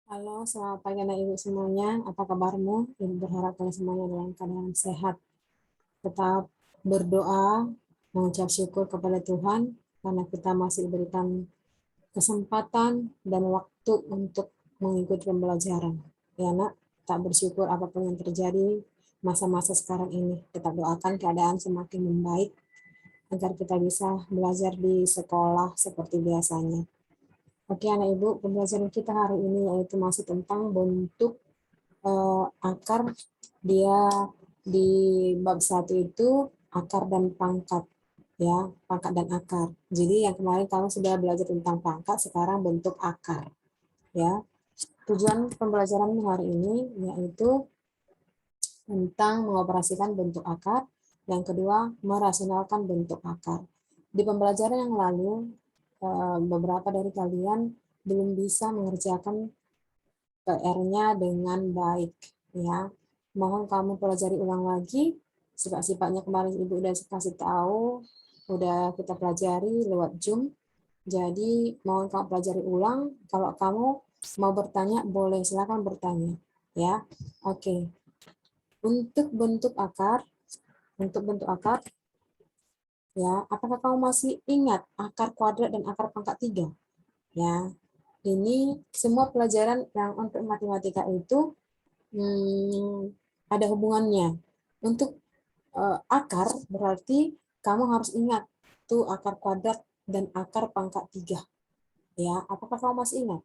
Halo, selamat pagi anak ibu semuanya. Apa kabarmu? Ibu berharap kalian semuanya dalam keadaan sehat. Tetap berdoa, mengucap syukur kepada Tuhan karena kita masih diberikan kesempatan dan waktu untuk mengikuti pembelajaran. Ya nak, tak bersyukur apapun yang terjadi masa-masa sekarang ini. Tetap doakan keadaan semakin membaik agar kita bisa belajar di sekolah seperti biasanya. Oke anak ibu, pembelajaran kita hari ini yaitu masih tentang bentuk akar. Dia di bab 1 itu akar dan pangkat, ya, pangkat dan akar. Jadi yang kemarin kamu sudah belajar tentang pangkat, sekarang bentuk akar, ya. Tujuan pembelajaran hari ini yaitu tentang mengoperasikan bentuk akar, yang kedua merasionalkan bentuk akar. Di pembelajaran yang lalu beberapa dari kalian belum bisa mengerjakan PR-nya dengan baik, ya. Mohon kamu pelajari ulang lagi sifat-sifatnya. Kemarin Ibu udah kasih tahu, udah kita pelajari lewat Zoom. Jadi mohon kamu pelajari ulang. Kalau kamu mau bertanya boleh, silakan bertanya, ya. Oke. Untuk bentuk akar, ya, apakah kamu masih ingat akar kuadrat dan akar pangkat 3? Ya. Ini semua pelajaran yang untuk matematika itu ada hubungannya. Untuk akar berarti kamu harus ingat tuh akar kuadrat dan akar pangkat 3. Ya, apakah kamu masih ingat?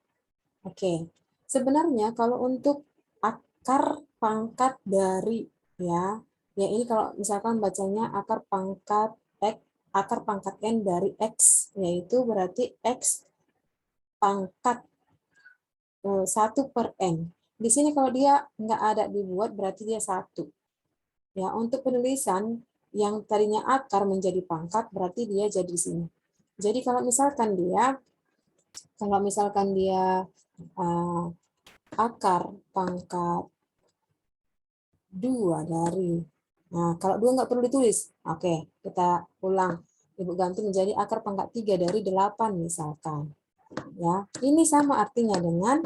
Oke. Sebenarnya kalau untuk akar pangkat dari, ya, ya ini kalau misalkan bacanya akar pangkat X, akar pangkat N dari X, yaitu berarti X pangkat 1/N. Di sini kalau dia nggak ada dibuat berarti dia 1. Ya, untuk penulisan yang tadinya akar menjadi pangkat berarti dia jadi di sini. Jadi kalau misalkan dia uh, akar pangkat 2 dari, nah kalau 2 nggak perlu ditulis. Oke, kita ulang. Ibu ganti menjadi akar pangkat 3 dari 8 misalkan. Ya, ini sama artinya dengan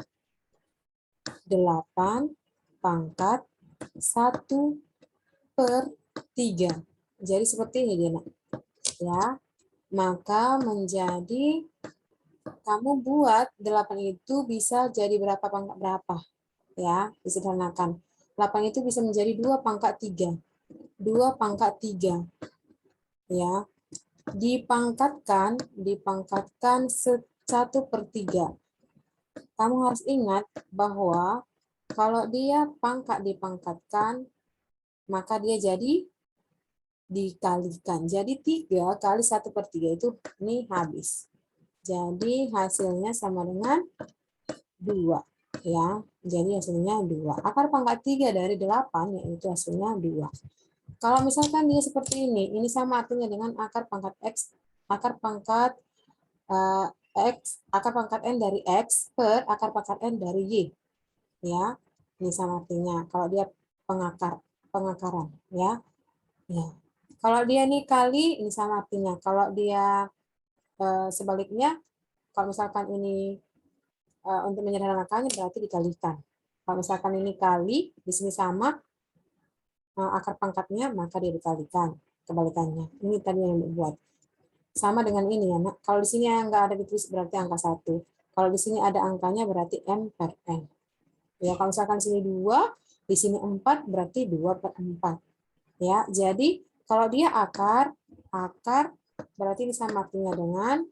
8 pangkat 1/3. Jadi seperti ini dia, nak. Ya, maka menjadi kamu buat 8 itu bisa jadi berapa pangkat berapa, ya, disederhanakan. 8 itu bisa menjadi 2 pangkat 3. 2 pangkat 3, ya. Dipangkatkan 1/3. Kamu harus ingat bahwa kalau dia pangkat dipangkatkan, maka dia jadi dikalikan. Jadi 3 kali 1/3 itu ini habis. Jadi hasilnya sama dengan 2. Ya, jadi hasilnya 2. Akar pangkat 3 dari 8 yaitu hasilnya 2. Kalau misalkan dia seperti ini sama artinya dengan akar pangkat X, akar pangkat X, akar pangkat N dari X per akar pangkat N dari Y. Ya, ini sama artinya. Kalau dia pengakaran, ya. Ya. Kalau dia ini kali, ini sama artinya. Kalau dia sebaliknya, kalau misalkan ini untuk menyederhanakannya berarti dikalikan. Kalau misalkan ini kali, di sini sama akar pangkatnya, maka dia dikalikan. Kebalikannya. Ini tadi yang dibuat. Sama dengan ini ya, nak. Kalau di sini yang nggak ada ditulis berarti angka 1. Kalau di sini ada angkanya berarti M per N. Ya, kalau misalkan sini 2, di sini 4 berarti 2/4. Ya, jadi kalau dia akar berarti ini sama artinya dengan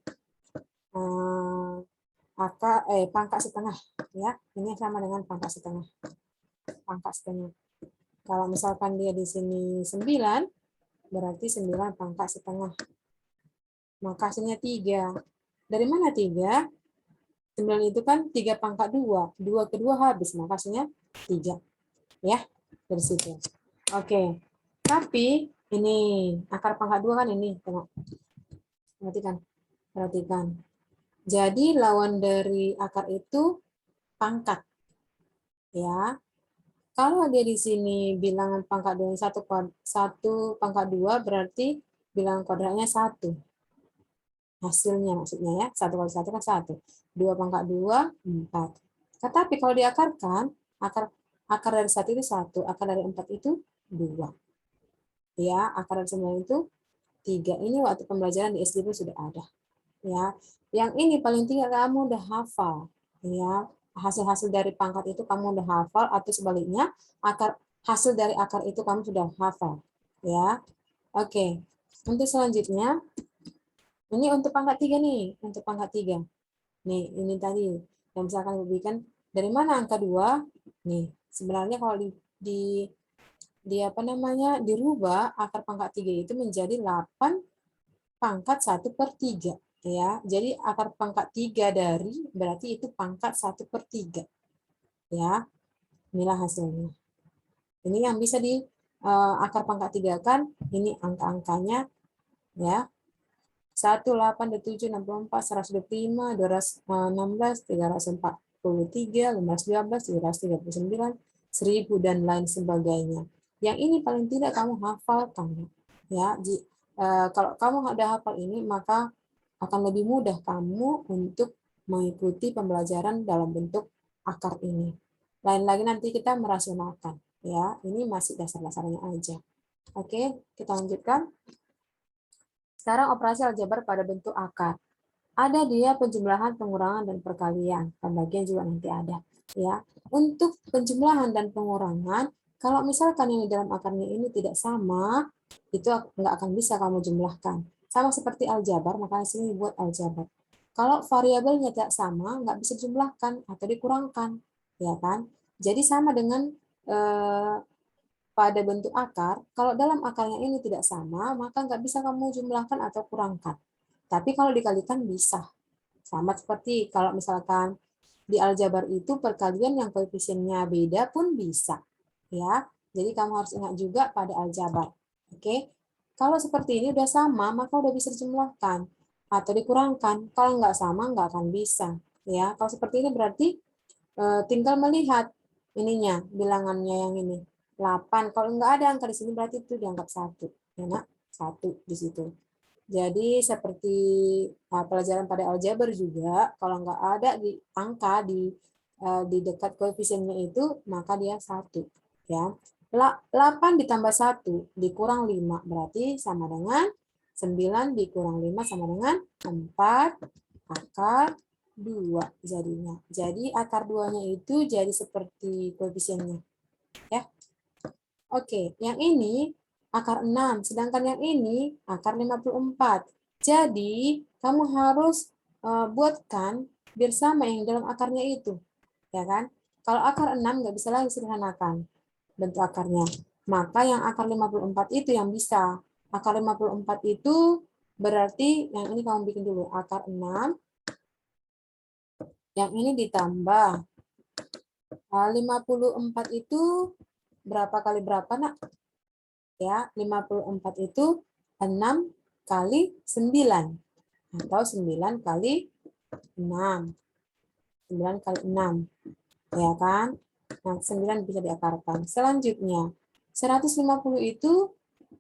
pangkat setengah, ya. Ini sama dengan pangkat setengah. Pangkat setengah. Kalau misalkan dia di sini 9, berarti 9 pangkat setengah. Maka hasilnya 3. Dari mana 3? 9 itu kan 3 pangkat 2. 2 kedua habis, maka hasilnya 3. Ya, dari situ. Oke. Tapi ini akar pangkat 2 kan ini, tengok. Perhatikan. Jadi lawan dari akar itu pangkat. Ya. Kalau dia di sini bilangan pangkat 2 1 pangkat 2 berarti bilangan kuadratnya 1. Hasilnya maksudnya ya, 1 kali 1 kan 1. 2 pangkat 2, 4. Tetapi kalau diakarkan, akar dari 1 itu 1, akar dari 4 itu 2. Ya, akar dari 9 itu 3. Ini waktu pembelajaran di SD pun sudah ada. Ya, yang ini paling tidak kamu udah hafal. Ya, hasil-hasil dari pangkat itu kamu udah hafal, atau sebaliknya, hasil dari akar itu kamu sudah hafal. Ya, oke. Untuk selanjutnya, ini untuk pangkat 3 nih, untuk pangkat 3. Nih, ini tadi yang misalkan berikan dari mana angka 2? Nih, sebenarnya kalau di apa namanya, dirubah akar pangkat 3 itu menjadi 8 pangkat 1/3. Ya, jadi akar pangkat 3 dari berarti itu pangkat 1/3. Ya, inilah hasilnya. Ini yang bisa di akar pangkat 3 kan, ini angka-angkanya ya. 1, 8, 27, 64, 125, 216, 343, 512, 739, 1000, dan lain sebagainya. Yang ini paling tidak kamu hafalkan. Ya, kalau kamu sudah hafal ini, maka akan lebih mudah kamu untuk mengikuti pembelajaran dalam bentuk akar ini. Lain lagi nanti kita merasionalkan. Ya, ini masih dasar-dasarnya aja. Oke, kita lanjutkan. Sekarang operasi aljabar pada bentuk akar. Ada dia penjumlahan, pengurangan, dan perkalian. Pembagian juga nanti ada. Ya, untuk penjumlahan dan pengurangan, kalau misalkan ini dalam akarnya ini tidak sama, itu nggak akan bisa kamu jumlahkan. Sama seperti aljabar, makanya sini buat aljabar. Kalau variabelnya tidak sama, nggak bisa dijumlahkan atau dikurangkan, ya kan? Jadi sama dengan pada bentuk akar, kalau dalam akarnya ini tidak sama, maka nggak bisa kamu jumlahkan atau kurangkan. Tapi kalau dikalikan bisa. Sama seperti kalau misalkan di aljabar itu perkalian yang koefisiennya beda pun bisa. Ya, jadi kamu harus ingat juga pada aljabar. Oke, kalau seperti ini udah sama, maka udah bisa dijumlahkan atau dikurangkan. Kalau nggak sama, nggak akan bisa. Ya, kalau seperti ini berarti tinggal melihat ininya, bilangannya yang ini. 8. Kalau nggak ada angka di sini berarti itu dianggap 1. Ya, nak? 1 di situ. Jadi seperti pelajaran pada aljabar juga, kalau nggak ada di angka di dekat koefisiennya itu, maka dia 1. Ya. 8 ditambah 1 dikurang 5 berarti sama dengan 9 dikurang 5 sama dengan 4 akar 2 jadinya. Jadi akar 2-nya itu jadi seperti koefisiennya. Ya. Oke, yang ini akar 6, sedangkan yang ini akar 54. Jadi, kamu harus buatkan biar sama yang dalam akarnya itu. Ya kan? Kalau akar 6 nggak bisa lagi sederhanakan bentuk akarnya. Maka yang akar 54 itu yang bisa. Akar 54 itu berarti yang ini kamu bikin dulu. Akar 6, yang ini ditambah. 54 itu berapa kali berapa, nak? Ya, 54 itu 6 kali 9 atau 9 kali 6. 9 kali 6. Ya kan? Nah, 9 bisa diakarkan. Selanjutnya, 150 itu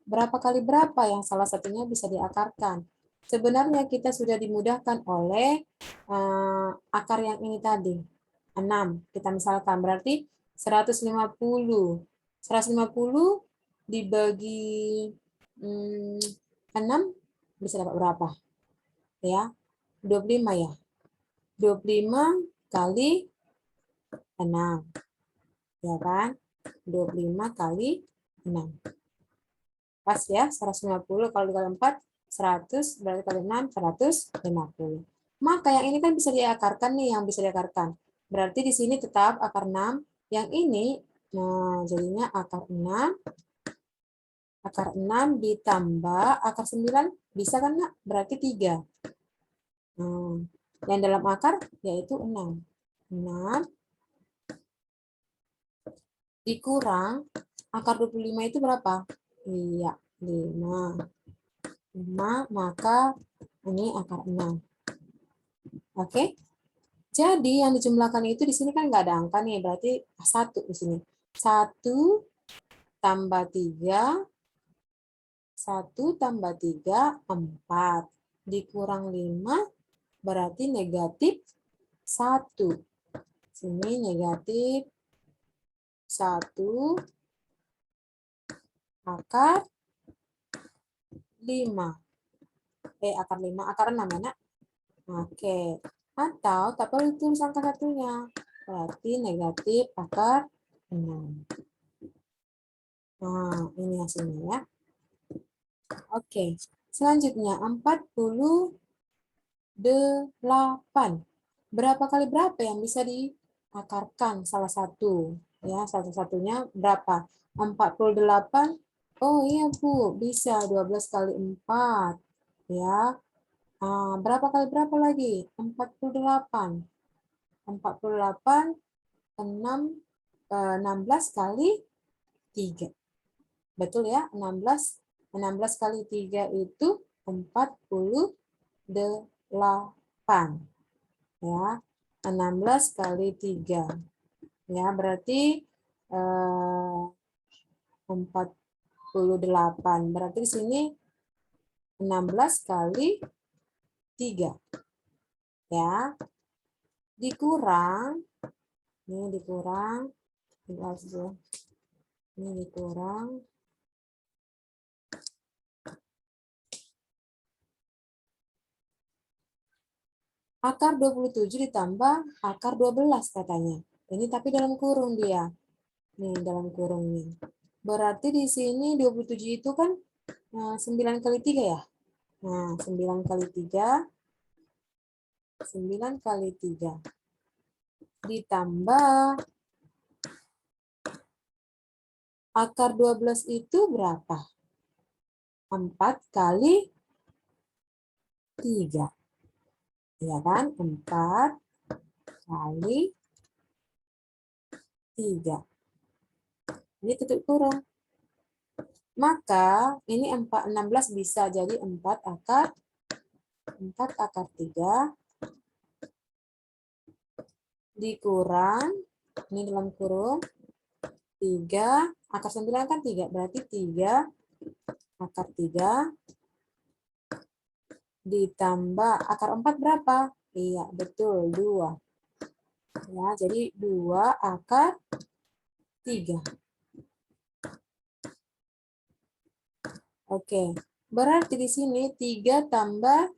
berapa kali berapa yang salah satunya bisa diakarkan? Sebenarnya kita sudah dimudahkan oleh akar yang ini tadi. 6. Kita misalkan berarti 150. 150 dibagi 6 bisa dapat berapa? Ya, 25 ya. 25 kali 6. Ya kan? 25 kali 6. Pas ya, 150 kalau dikali 4, 100, berarti kali 6, 150. Maka yang ini kan bisa diakarkan nih, yang bisa diakarkan. Berarti di sini tetap akar 6. Yang ini, nah jadinya akar 6. Akar 6 ditambah akar 9, bisa kan, Nak? Berarti 3. Yang dalam akar yaitu 6. 6 dikurang akar 25 itu berapa? Iya, 5. 5, maka ini akar 6. Oke? Jadi yang dijumlahkan itu di sini kan nggak ada angka nih, berarti 1 di sini. 1 tambah 3, 1 tambah 3, 4. Dikurang 5, berarti negatif 1. Sini negatif 1 akar 5. Akar 5, akar 6 ya, Nak? Oke. Atau tak perlu tulis angka satunya. Berarti negatif akar 6. Nah, ini hasilnya ya. Oke. Selanjutnya 48. Berapa kali berapa yang bisa diakarkan salah satu? Ya, salah satunya berapa? 48. Oh iya, Bu, bisa 12 kali 4. Ya. Berapa kali berapa lagi? 48. 48 16 kali 3. Betul ya? 16 kali 3 itu 48. Ya. 16 kali 3. Ya, berarti 48. Berarti di sini 16 kali 3. Ya. Dikurang, ini dikurang, ini dikurang, akar 27 ditambah akar 12 katanya. Ini tapi dalam kurung dia. Nih, dalam kurung nih. Berarti di sini 27 itu kan 9 kali 3 ya? Nah, 9 kali 3. 9 kali 3. Ditambah akar 12 itu berapa? 4 kali 3. Ya kan? 4 kali 3. Ini tutup kurung. Maka ini 16 bisa jadi 4 akar 3 dikurang, ini dalam kurung, 3, akar 9 kan 3, berarti 3 akar 3 ditambah akar 4 berapa? Iya, betul, 2. Ya, jadi 2 akar 3. Oke, berarti di sini 3 tambah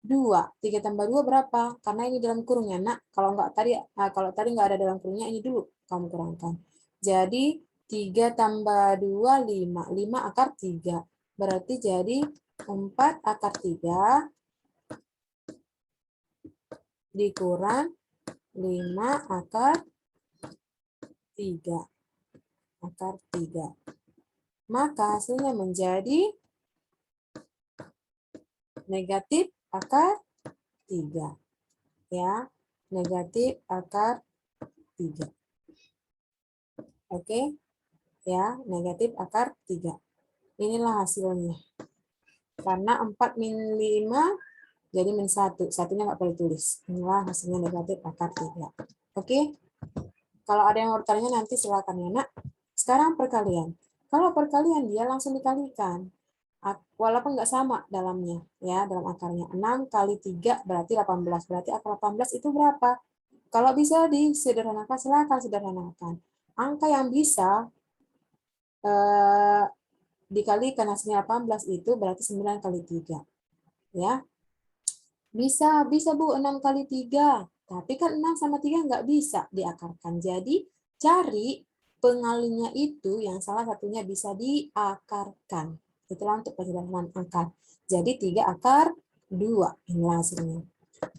2. 3 tambah 2 berapa? Karena ini dalam kurung ya, Nak. Kalau tadi nggak ada dalam kurungnya, ini dulu kamu kurangkan. Jadi 3 tambah 2, 5. 5 akar 3. Berarti jadi 4 akar 3 dikurang 5 akar 3. Akar 3. Maka hasilnya menjadi negatif akar 3. Ya, negatif akar 3. Oke, ya, negatif akar 3. Inilah hasilnya. Karena 4 min 5 jadi min 1. Satunya nggak perlu tulis. Inilah hasilnya negatif akar 3. Oke, kalau ada yang mau bertanya nanti silakan ya, Nak. Sekarang perkalian. Kalau perkalian dia langsung dikalikan. Walaupun nggak sama dalamnya, ya, dalam akarnya. 6 kali 3 berarti 18. Berarti akar 18 itu berapa? Kalau bisa disederhanakan, silakan sederhanakan. Angka yang bisa dikalikan hasilnya 18 itu berarti 9 kali 3. Ya. Bisa Bu, 6 kali 3. Tapi kan 6 sama 3 nggak bisa diakarkan. Jadi cari pengalinya itu yang salah satunya bisa diakarkan. Itulah untuk penyederhanaan akar. Jadi 3 akar 2. Inilah hasilnya.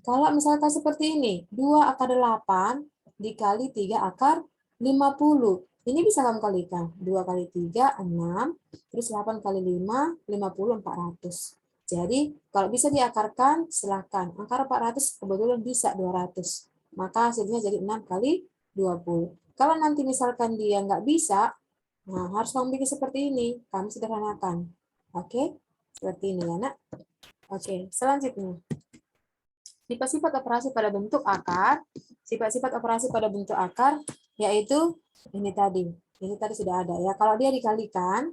Kalau misalkan seperti ini, 2 akar 8 dikali 3 akar 50. Ini bisa kamu kalikan. 2 kali 3, 6. Terus 8 kali 5, 50, 400. Jadi, kalau bisa diakarkan, silakan. Akar 400 kebetulan bisa 200. Maka hasilnya jadi 6 kali 20. Kalau nanti misalkan dia nggak bisa, nah harus kamu bikin seperti ini. Kamu sederhanakan. Oke? Seperti ini ya, Nak. Oke, selanjutnya. Sifat-sifat operasi pada bentuk akar, sifat-sifat operasi pada bentuk akar, yaitu ini tadi sudah ada ya. Kalau dia dikalikan,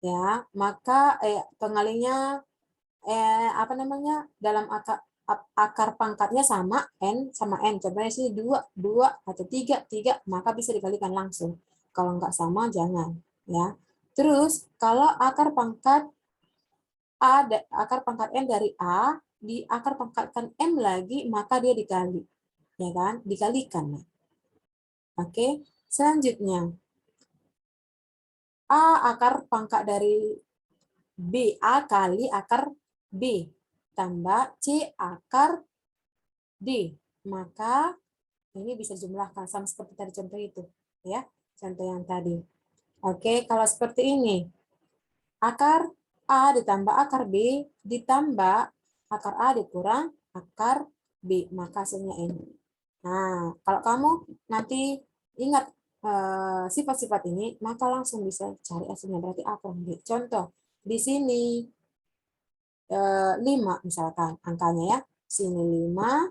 ya maka pengalinya dalam akar akar pangkatnya sama N sama N. Contohnya sini 2, 2 atau 3, 3, maka bisa dikalikan langsung. Kalau nggak sama, jangan. Ya. Terus, kalau akar pangkat akar pangkat N dari A, di akar pangkatkan M lagi, maka dia dikali. Ya kan? Dikalikan. Oke. Selanjutnya, A akar pangkat dari B, A kali akar B, tambah C akar D. Maka ini bisa jumlahkan sama seperti tadi contoh itu. Ya, contoh yang tadi. Oke, kalau seperti ini, akar A ditambah akar B, ditambah akar A dikurang akar B, maka hasilnya ini. Nah, kalau kamu nanti ingat sifat-sifat ini, maka langsung bisa cari hasilnya. Berarti A kurang B. Contoh, di sini 5 misalkan angkanya ya. Sini 5,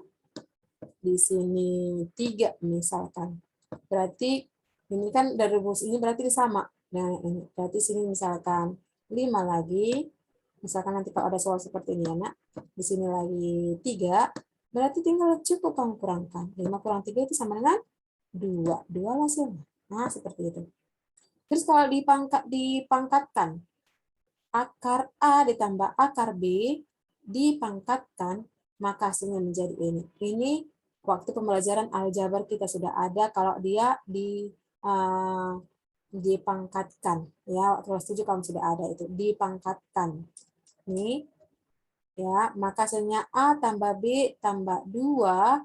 di sini 3 misalkan. Berarti ini kan dari rumus ini berarti sama. Nah, ini berarti sini misalkan 5 lagi. Misalkan nanti kalau ada soal seperti ini ya, Nak. Di sini lagi 3. Berarti tinggal cukup kamu kurangkan. 5 kurang 3 itu sama dengan 2. 2 hasilnya. Nah, seperti itu. Terus kalau dipangkatkan, akar A ditambah akar B dipangkatkan, maka hasilnya menjadi ini. Ini waktu pembelajaran aljabar kita sudah ada kalau dia dipangkatkan. Ya, waktu kelas 7 kamu sudah ada itu, dipangkatkan. Ini ya, maka hasilnya A tambah B tambah 2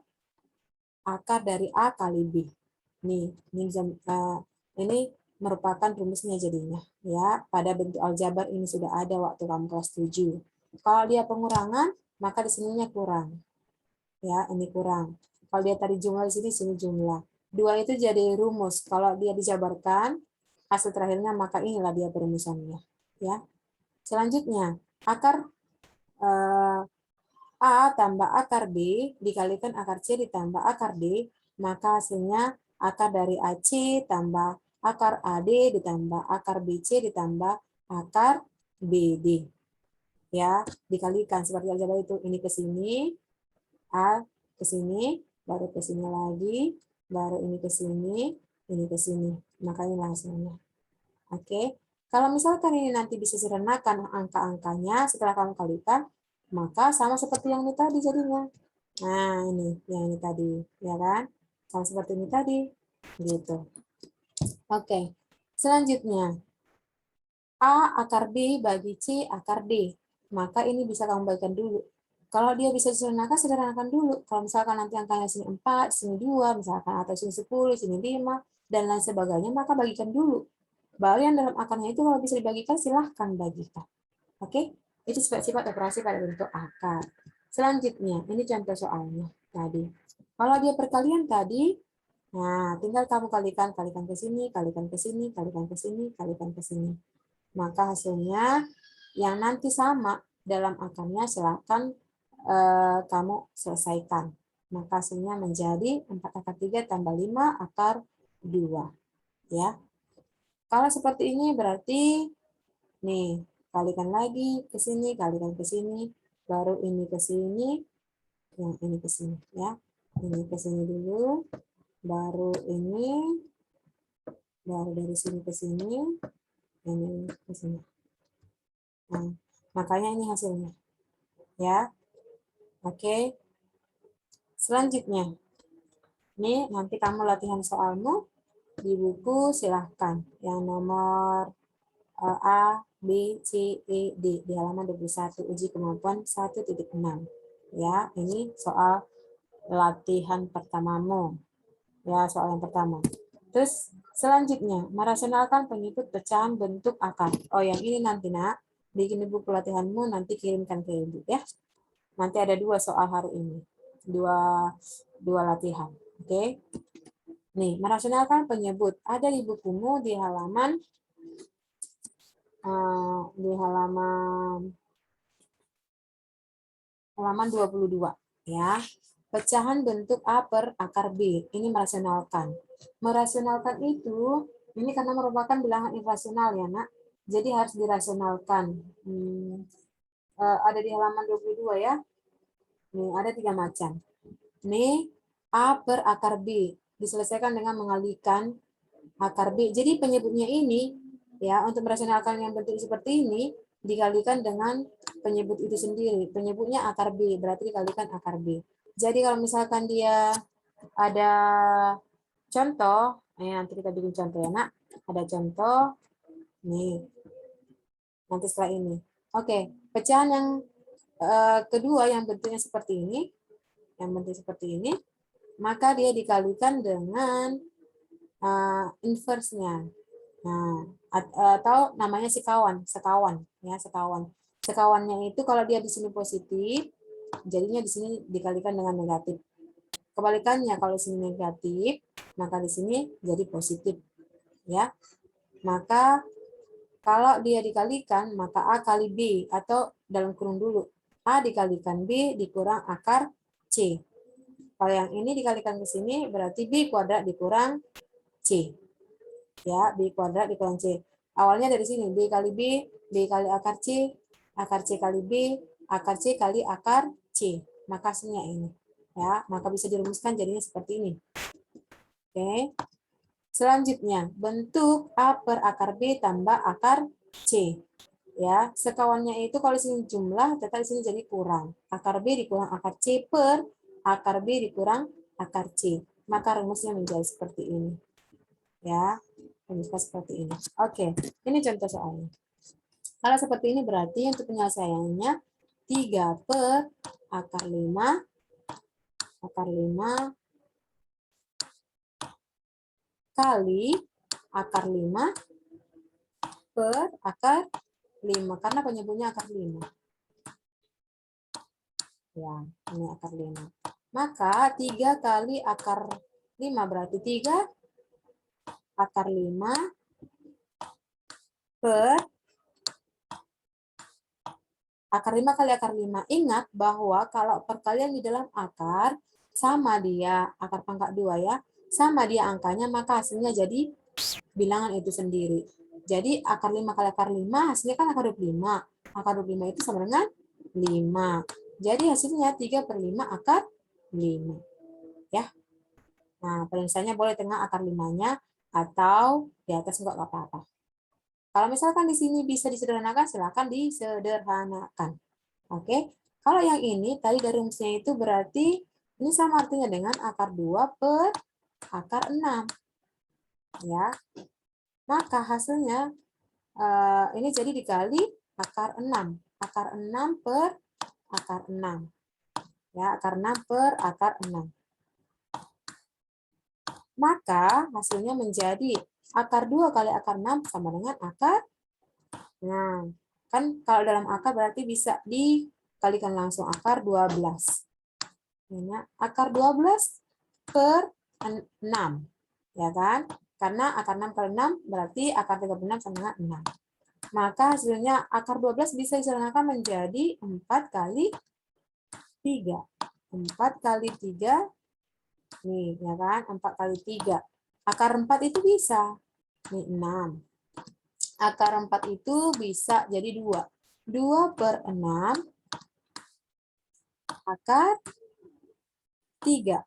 akar dari A kali B. Ini merupakan rumusnya jadinya. Ya, pada bentuk aljabar ini sudah ada waktu kamu kelas 7. Kalau dia pengurangan, maka di sininya kurang. Ya, ini kurang. Kalau dia tadi jumlah di sini jumlah. 2 itu jadi rumus. Kalau dia dijabarkan, hasil terakhirnya maka inilah dia perumusannya. Ya. Selanjutnya, akar A tambah akar B dikalikan akar C ditambah akar D, maka hasilnya akar dari AC tambah akar AD ditambah akar BC ditambah akar BD. Ya, dikalikan seperti aljabar itu. Ini ke sini, A ke sini, baru ke sini lagi, baru ini ke sini. Maka ini hasilnya. Oke. Kalau misalkan ini nanti bisa disernakan angka-angkanya setelah kamu kalikan, maka sama seperti yang ini tadi jadinya. Nah, ini yang ini tadi, ya kan? Sama seperti ini tadi, gitu. Oke. Selanjutnya, A akar B bagi C akar D. Maka ini bisa kamu bagikan dulu. Kalau dia bisa sederhanakan dulu. Kalau misalkan nanti angkanya sini 4, sini 2, misalkan, atau sini 10, sini 5, dan lain sebagainya, maka bagikan dulu. Baru yang dalam akarnya itu kalau bisa dibagikan, silahkan bagikan. Oke? Itu sifat-sifat operasi pada bentuk akar. Selanjutnya, ini contoh soalnya tadi. Kalau dia perkalian tadi, nah tinggal kamu kalikan ke sini, kalikan ke sini, kalikan ke sini, kalikan ke sini. Maka hasilnya yang nanti sama dalam akarnya silahkan kamu selesaikan. Maka hasilnya menjadi 4 akar 3 tambah 5 akar 2. Ya. Kalau seperti ini berarti nih, kalikan lagi ke sini, kalikan ke sini, baru ini ke sini, yang ini ke sini ya. Ini ke sini dulu, baru ini, baru dari sini ke sini, ini ke sini. Nah, makanya ini hasilnya. Ya. Oke. Selanjutnya. Ini nanti kamu latihan soalmu di buku silahkan. Yang nomor A, B, C, E, D di halaman 21 uji kemampuan 1.6. Ya, ini soal latihan pertamamu. Ya, soal yang pertama. Terus selanjutnya, merasionalkan pengikut pecahan bentuk akar. Oh, yang ini nanti, Nak. Bikin di buku latihanmu, nanti kirimkan ke Ibu ya. Nanti ada 2 soal hari ini. Dua latihan. Oke. Nih, merasionalkan penyebut. Ada di bukumu di halaman 22 ya. Pecahan bentuk A per akar B. Ini merasionalkan. Merasionalkan itu ini karena merupakan bilangan irasional ya, Nak. Jadi harus dirasionalkan. Ada di halaman 22 ya. Nih, ada 3 macam. Nih, A per akar B. Diselesaikan dengan mengalihkan akar B. Jadi penyebutnya ini, ya, untuk merasionalkan yang bentuk seperti ini, dikalikan dengan penyebut itu sendiri. Penyebutnya akar B, berarti dikalikan akar B. Jadi kalau misalkan dia ada contoh, nanti kita bikin contoh ya, Nak. Ada contoh, nih, nanti setelah ini. Oke, pecahan yang kedua yang bentuknya seperti ini, maka dia dikalikan dengan inverse-nya. Nah, atau namanya sekawan, ya, sekawan. Sekawannya itu kalau dia di sini positif, jadinya di sini dikalikan dengan negatif. Kebalikannya, kalau di sini negatif, maka di sini jadi positif, ya. Maka kalau dia dikalikan, maka A kali B, atau dalam kurung dulu, A dikalikan B dikurang akar C. Kalau yang ini dikalikan ke sini, berarti B kuadrat dikurang C. Ya, B kuadrat dikurang C. Awalnya dari sini, B kali B, B kali akar C kali B, akar C kali akar C. Maka hasilnya ini. Ya, maka bisa dirumuskan jadinya seperti ini. Oke. Selanjutnya, bentuk A per akar B tambah akar C. Ya, sekawannya itu kalau di sini jumlah, tetap di sini jadi kurang. Akar B dikurang akar C per akar B dikurang akar C. Maka rumusnya menjadi seperti ini. Ya, rumusnya seperti ini. Oke, ini contoh soalnya. Kalau seperti ini berarti untuk penyelesaiannya 3 per akar 5 kali akar 5 per akar 5. Karena penyebutnya akar 5. Ya, ini akar 5. Maka 3 kali akar 5 berarti 3 akar 5 per akar 5 kali akar 5. Ingat bahwa kalau perkalian di dalam akar, sama dia, akar pangkat 2 ya, sama dia angkanya, maka hasilnya jadi bilangan itu sendiri. Jadi akar 5 kali akar 5, hasilnya kan akar 25. Akar 25 itu sama dengan 5. Jadi hasilnya 3 per 5 akar 5. Ya. Nah, penyelesaiannya boleh tengah akar 5-nya, atau di atas enggak apa-apa. Kalau misalkan di sini bisa disederhanakan, silakan disederhanakan. Oke. Kalau yang ini, tadi dari rumusnya itu berarti ini sama artinya dengan akar 2 per akar 6. Ya. Maka hasilnya ini jadi dikali akar 6. Akar 6 per akar 6. Ya, akar 6 per akar 6. Maka hasilnya menjadi akar 2 kali akar 6 sama dengan akar. Nah, kan kalau dalam akar berarti bisa dikalikan langsung akar 12. Ini akar 12 per 6. Ya kan? Karena akar 6 kali 6 berarti akar 36 sama dengan 6. Maka hasilnya akar 12 bisa disederhanakan menjadi 4 kali 3. 4 kali 3, nih, ya kan? 4 kali 3. Akar 4 itu bisa. Nih, 6. Akar 4 itu bisa jadi 2. 2 per 6 akar 3.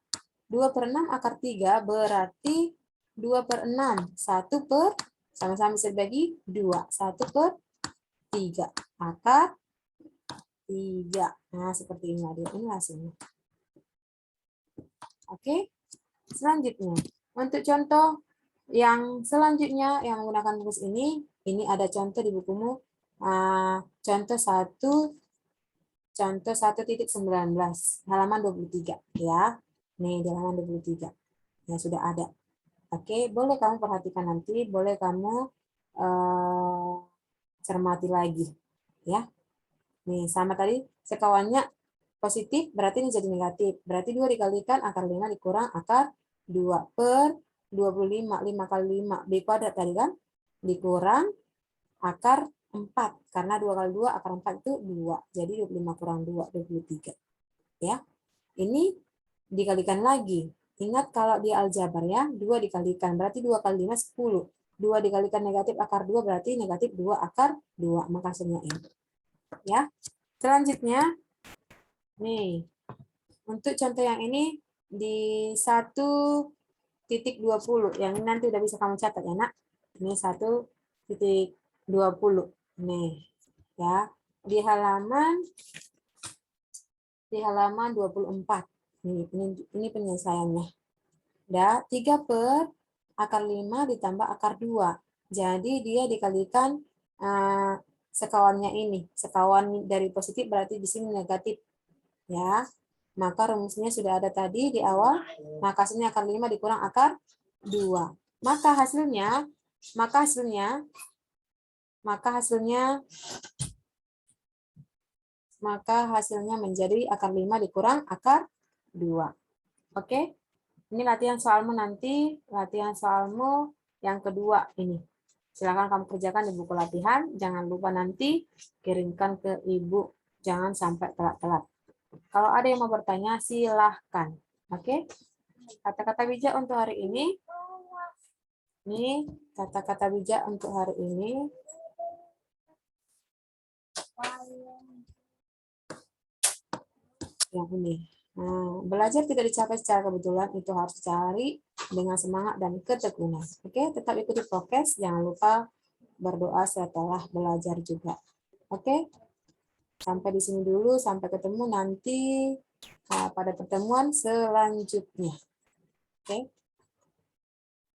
2 per 6 akar 3 berarti 2 per 6. 1 per, sama-sama bisa dibagi 2. 1 per 3. Akar 3. Nah, seperti ini adik. Ini hasilnya. Oke. Selanjutnya, untuk contoh yang selanjutnya yang menggunakan rumus ini ada contoh di bukumu. Contoh 1.19 halaman 23 ya. Nih di halaman 23. Ya sudah ada. Oke, boleh kamu perhatikan nanti, boleh kamu cermati lagi ya. Nih sama tadi sekawannya positif berarti ini jadi negatif. Berarti 2 dikalikan akar 5 dikurang akar 2 per 25. 5 kali 5 B kuadrat tadi kan dikurang akar 4. Karena 2 kali 2 akar 4 itu 2. Jadi 25 kurang 2, 23. Ya. Ini dikalikan lagi. Ingat kalau di aljabar ya, 2 dikalikan. Berarti 2 kali 5, 10. 2 dikalikan negatif akar 2 berarti negatif 2 akar 2. Maka hasilnya ini. Ya. Selanjutnya, nih. Untuk contoh yang ini di 1.20. Yang ini nanti udah bisa kamu catat ya, Nak. Ini 1.20. Nih, ya. Di halaman 24. Ini penyelesaiannya. Ya, 3 per akar 5 ditambah akar 2. Jadi dia dikalikan sekawannya ini. Sekawan dari positif berarti di sini negatif. Ya. Maka rumusnya sudah ada tadi di awal. Maka hasilnya akar 5 dikurang akar 2. Maka hasilnya menjadi akar 5 dikurang akar 2. Oke? Ini latihan soalmu nanti, latihan soalmu yang kedua ini. Silakan kamu kerjakan di buku latihan. Jangan lupa nanti kirimkan ke ibu. Jangan sampai telat-telat. Kalau ada yang mau bertanya, silahkan. Oke? Kata-kata bijak untuk hari ini. Ini kata-kata bijak untuk hari ini. Yang ini. Nah, belajar tidak dicapai secara kebetulan, itu harus cari dengan semangat dan ketekunan. Oke, tetap ikuti prokes, jangan lupa berdoa setelah belajar juga. Oke, sampai di sini dulu, sampai ketemu nanti pada pertemuan selanjutnya. Oke.